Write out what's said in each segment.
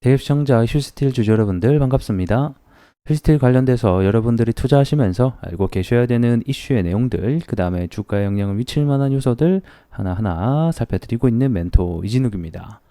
대입시청자 휴스틸 주주 여러분들 반갑습니다. 휴스틸 관련돼서 여러분들이 투자하시면서 알고 계셔야 되는 이슈의 내용들, 그 다음에 주가에 영향을 미칠 만한 요소들 하나하나 살펴드리고 있는 멘토 이진욱입니다.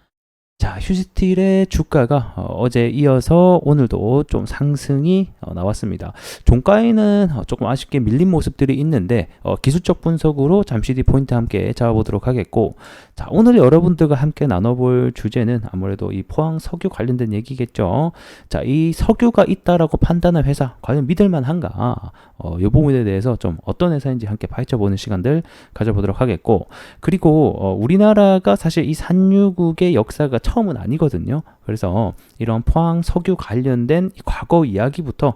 자, 휴스틸의 주가가 어제 이어서 오늘도 좀 상승이 나왔습니다. 종가에는 조금 아쉽게 밀린 모습들이 있는데 기술적 분석으로 잠시 뒤 포인트 함께 잡아보도록 하겠고, 자, 오늘 여러분들과 함께 나눠볼 주제는 아무래도 이 포항 석유 관련된 얘기겠죠. 자, 이 석유가 있다라고 판단한 회사 과연 믿을만한가, 이 부분에 대해서 좀 어떤 회사인지 함께 파헤쳐보는 시간들 가져보도록 하겠고, 그리고 우리나라가 사실 이 산유국의 역사가 처음은 아니거든요. 그래서 이런 포항 석유 관련된 과거 이야기부터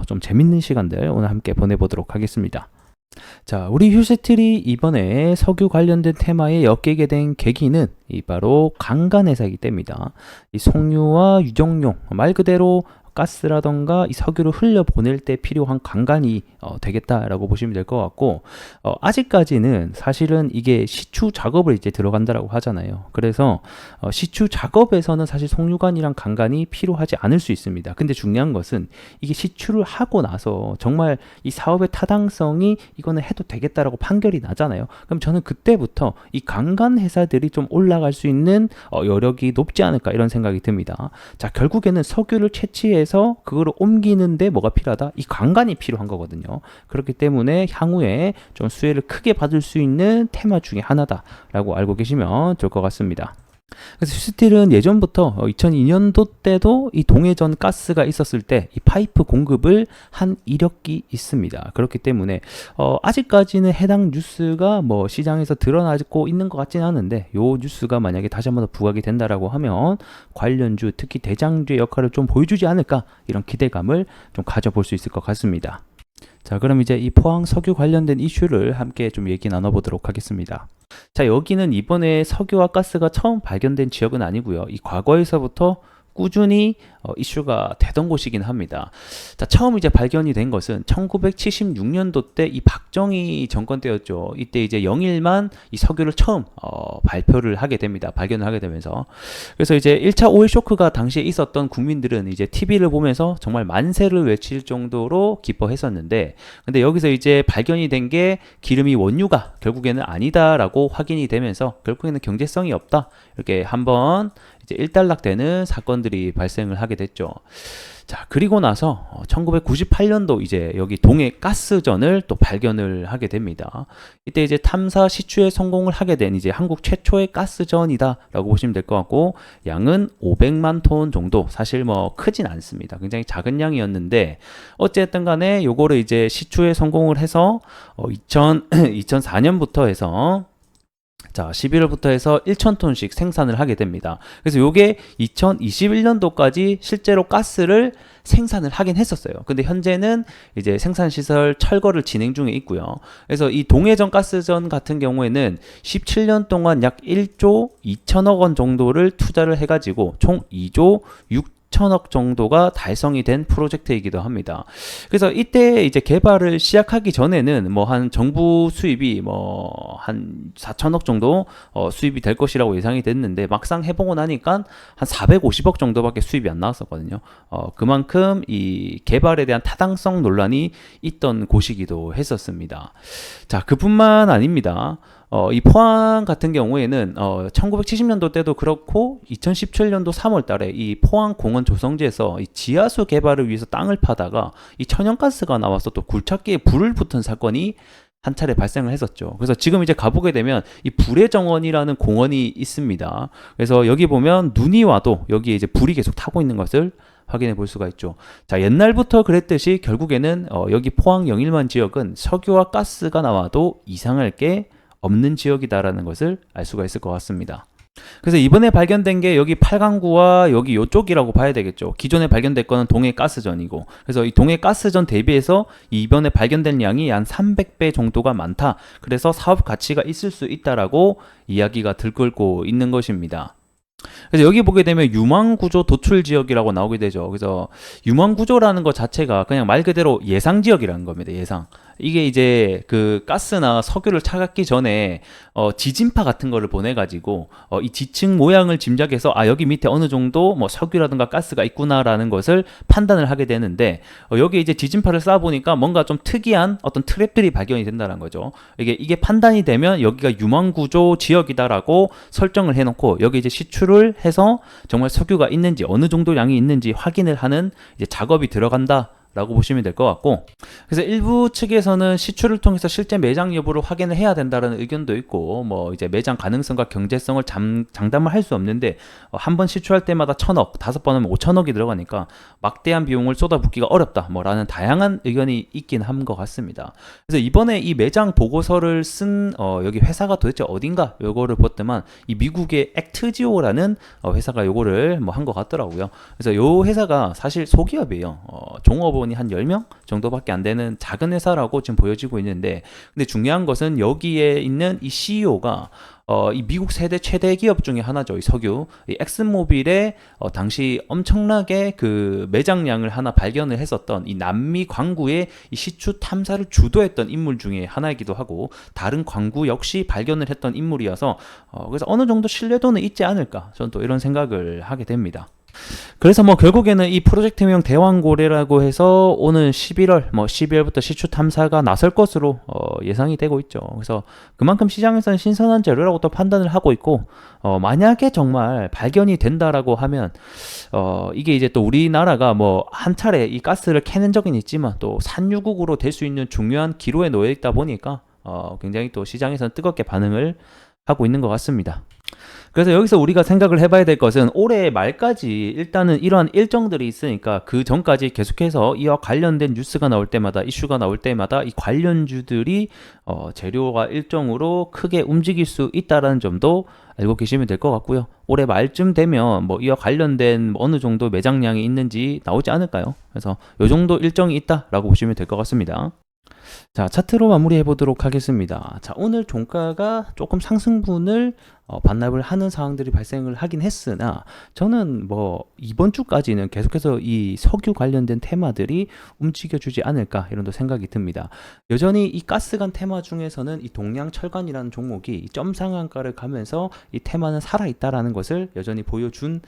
좀 재밌는 시간들 오늘 함께 보내보도록 하겠습니다. 자, 우리 휴스틸이 이번에 석유 관련된 테마에 엮이게 된 계기는 바로 강간회사이기 때문이다. 이 석유와 유정용, 말 그대로 가스라던가 이 석유를 흘려보낼 때 필요한 강간이 되겠다라고 보시면 될 것 같고, 아직까지는 사실은 이게 시추 작업을 이제 들어간다라고 하잖아요. 그래서 시추 작업에서는 사실 송유관이랑 강간이 필요하지 않을 수 있습니다. 근데 중요한 것은 이게 시추를 하고 나서 정말 이 사업의 타당성이 이거는 해도 되겠다라고 판결이 나잖아요. 그럼 저는 그때부터 이 강간 회사들이 좀 올라갈 수 있는 여력이 높지 않을까, 이런 생각이 듭니다. 자, 결국에는 석유를 채취해 그거를 옮기는데 뭐가 필요하다? 이 강간이 필요한 거거든요. 그렇기 때문에 향후에 좀 수혜를 크게 받을 수 있는 테마 중에 하나다라고 알고 계시면 좋을 것 같습니다. 그래서 휴스틸은 예전부터 2002년도 때도 이 동해전 가스가 있었을 때 이 파이프 공급을 한 이력이 있습니다. 그렇기 때문에 아직까지는 해당 뉴스가 뭐 시장에서 드러나고 있는 것 같지는 않은데, 요 뉴스가 만약에 다시 한번 더 부각이 된다라고 하면 관련주, 특히 대장주의 역할을 좀 보여주지 않을까, 이런 기대감을 좀 가져볼 수 있을 것 같습니다. 자, 그럼 이제 이 포항 석유 관련된 이슈를 함께 좀 얘기 나눠보도록 하겠습니다. 자, 여기는 이번에 석유와 가스가 처음 발견된 지역은 아니고요. 이 과거에서부터 꾸준히 이슈가 되던 곳이긴 합니다. 자, 처음 이제 발견이 된 것은 1976년도 때 이 박정희 정권 때였죠. 이때 이제 영일만 이 석유를 처음 발표를 하게 됩니다. 발견을 하게 되면서. 그래서 이제 1차 오일 쇼크가 당시에 있었던 국민들은 이제 TV를 보면서 정말 만세를 외칠 정도로 기뻐했었는데, 근데 여기서 이제 발견이 된 게 기름이 원유가 결국에는 아니다라고 확인이 되면서 결국에는 경제성이 없다, 이렇게 한번 이제 일단락되는 사건들이 발생을 하게 됐죠. 자, 그리고 나서 1998년도 이제 여기 동해 가스전을 또 발견을 하게 됩니다. 이때 이제 탐사 시추에 성공을 하게 된 이제 한국 최초의 가스전이다라고 보시면 될 것 같고, 양은 500만 톤 정도, 사실 뭐 크진 않습니다. 굉장히 작은 양이었는데, 어쨌든 간에 요거를 이제 시추에 성공을 해서 2004년부터 해서 자, 11월부터 해서 1,000톤씩 생산을 하게 됩니다. 그래서 요게 2021년도까지 실제로 가스를 생산을 하긴 했었어요. 근데 현재는 이제 생산시설 철거를 진행 중에 있고요. 그래서 이 동해전 가스전 같은 경우에는 17년 동안 약 1조 2천억 원 정도를 투자를 해가지고 총 2조 6천억 정도가 달성이 된 프로젝트이기도 합니다. 그래서 이때 이제 개발을 시작하기 전에는 뭐 한 정부 수입이 뭐 한 4천억 정도 수입이 될 것이라고 예상이 됐는데, 막상 해보고 나니까 한 450억 정도밖에 수입이 안 나왔었거든요. 그만큼 이 개발에 대한 타당성 논란이 있던 곳이기도 했었습니다. 자, 그뿐만 아닙니다. 이 포항 같은 경우에는 1970년도 때도 그렇고 2017년도 3월 달에 이 포항 공원 조성지에서 이 지하수 개발을 위해서 땅을 파다가 이 천연가스가 나와서 또 굴착기에 불을 붙은 사건이 한 차례 발생을 했었죠. 그래서 지금 이제 가보게 되면 이 불의 정원이라는 공원이 있습니다. 그래서 여기 보면 눈이 와도 여기에 이제 불이 계속 타고 있는 것을 확인해 볼 수가 있죠. 자, 옛날부터 그랬듯이 결국에는 여기 포항 영일만 지역은 석유와 가스가 나와도 이상할 게 없는 지역이다라는 것을 알 수가 있을 것 같습니다. 그래서 이번에 발견된 게 여기 팔강구와 여기 이쪽이라고 봐야 되겠죠. 기존에 발견된 거는 동해 가스전이고, 그래서 이 동해 가스전 대비해서 이번에 발견된 양이 한 300배 정도가 많다. 그래서 사업 가치가 있을 수 있다라고 이야기가 들끓고 있는 것입니다. 그래서 여기 보게 되면 유망구조 도출 지역이라고 나오게 되죠. 그래서 유망구조라는 것 자체가 그냥 말 그대로 예상 지역이라는 겁니다. 예상. 이게 이제 그 가스나 석유를 차갑기 전에 지진파 같은 거를 보내가지고 이 지층 모양을 짐작해서 여기 밑에 어느 정도 뭐 석유라든가 가스가 있구나라는 것을 판단을 하게 되는데 여기 이제 지진파를 쏴 보니까 뭔가 좀 특이한 어떤 트랩들이 발견이 된다는 거죠. 이게 판단이 되면 여기가 유망구조 지역이다라고 설정을 해놓고 여기 이제 시추를 해서 정말 석유가 있는지 어느 정도 양이 있는지 확인을 하는 이제 작업이 들어간다. 라고 보시면 될 것 같고, 그래서 일부 측에서는 시추를 통해서 실제 매장 여부를 확인을 해야 된다는 의견도 있고, 뭐 이제 매장 가능성과 경제성을 장담을 할 수 없는데 한 번 시추할 때마다 1,000억, 5번 하면 5,000억이 들어가니까 막대한 비용을 쏟아붓기가 어렵다 뭐라는 다양한 의견이 있긴 한 것 같습니다. 그래서 이번에 이 매장 보고서를 쓴 여기 회사가 도대체 어딘가 요거를 봤더만 이 미국의 액트지오라는 회사가 요거를 뭐 한 것 같더라고요. 그래서 요 회사가 사실 소기업이에요. 종업원 한 10명 정도밖에 안 되는 작은 회사라고 지금 보여지고 있는데, 근데 중요한 것은 여기에 있는 이 CEO가 이 미국 세대 최대 기업 중에 하나죠. 이 석유, 이 엑슨모빌의 당시 엄청나게 그 매장량을 하나 발견을 했었던 이 남미 광구의 이 시추 탐사를 주도했던 인물 중에 하나이기도 하고, 다른 광구 역시 발견을 했던 인물이어서 그래서 어느 정도 신뢰도는 있지 않을까, 저는 또 이런 생각을 하게 됩니다. 그래서 뭐 결국에는 이 프로젝트명 대왕고래라고 해서 오는 11월 12월부터 시추 탐사가 나설 것으로 예상이 되고 있죠. 그래서 그만큼 시장에서는 신선한 재료라고 또 판단을 하고 있고, 만약에 정말 발견이 된다라고 하면 이게 이제 또 우리나라가 뭐 한 차례 이 가스를 캐낸 적은 있지만 또 산유국으로 될 수 있는 중요한 기로에 놓여 있다 보니까 굉장히 또 시장에서는 뜨겁게 반응을 하고 있는 것 같습니다. 그래서 여기서 우리가 생각을 해봐야 될 것은 올해 말까지 일단은 이러한 일정들이 있으니까 그 전까지 계속해서 이와 관련된 뉴스가 나올 때마다, 이슈가 나올 때마다 이 관련주들이 재료와 일정으로 크게 움직일 수 있다는 점도 알고 계시면 될 것 같고요. 올해 말쯤 되면 뭐 이와 관련된 어느 정도 매장량이 있는지 나오지 않을까요? 그래서 이 정도 일정이 있다라고 보시면 될 것 같습니다. 자, 차트로 마무리해 보도록 하겠습니다. 자, 오늘 종가가 조금 상승분을 반납을 하는 상황들이 발생을 하긴 했으나, 저는 뭐 이번 주까지는 계속해서 이 석유 관련된 테마들이 움직여주지 않을까 이런 또 생각이 듭니다. 여전히 이 가스관 테마 중에서는 이 동양철관이라는 종목이 점상한가를 가면서 이 테마는 살아있다라는 것을 여전히 보여준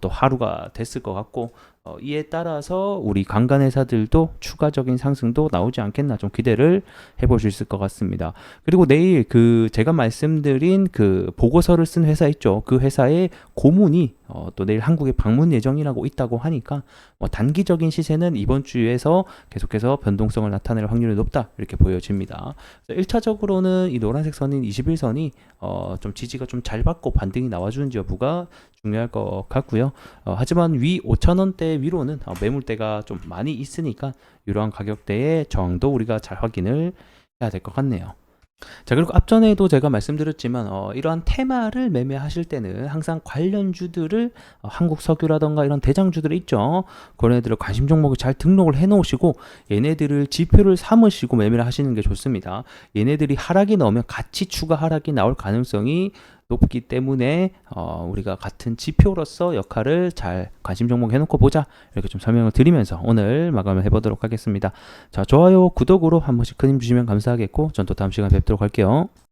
또 하루가 됐을 것 같고, 이에 따라서 우리 관광회사들도 추가적인 상승도 나오지 않겠나 좀 기대를 해볼 수 있을 것 같습니다. 그리고 내일 그 제가 말씀드린 그 보고서를 쓴 회사 있죠. 그 회사의 고문이 또 내일 한국에 방문 예정이라고 있다고 하니까 단기적인 시세는 이번 주에서 계속해서 변동성을 나타낼 확률이 높다 이렇게 보여집니다. 1차적으로는 이 노란색 선인 21선이 좀 지지가 좀 잘 받고 반등이 나와주는지 여부가 중요할 것 같고요. 하지만 위 5,000원대 위로는 매물대가 좀 많이 있으니까 이러한 가격대의 저항도 우리가 잘 확인을 해야 될 것 같네요. 자, 그리고 앞전에도 제가 말씀드렸지만 이러한 테마를 매매하실 때는 항상 관련주들을 한국 석유라던가 이런 대장주들이 있죠. 그런 애들을 관심 종목을 잘 등록을 해 놓으시고 얘네들을 지표를 삼으시고 매매를 하시는 게 좋습니다. 얘네들이 하락이 나오면 같이 추가 하락이 나올 가능성이 높기 때문에 우리가 같은 지표로서 역할을 잘 관심 종목 해놓고 보자 이렇게 좀 설명을 드리면서 오늘 마감을 해보도록 하겠습니다. 자, 좋아요, 구독으로 한 번씩 큰 힘 주시면 감사하겠고 전 또 다음 시간에 뵙도록 할게요.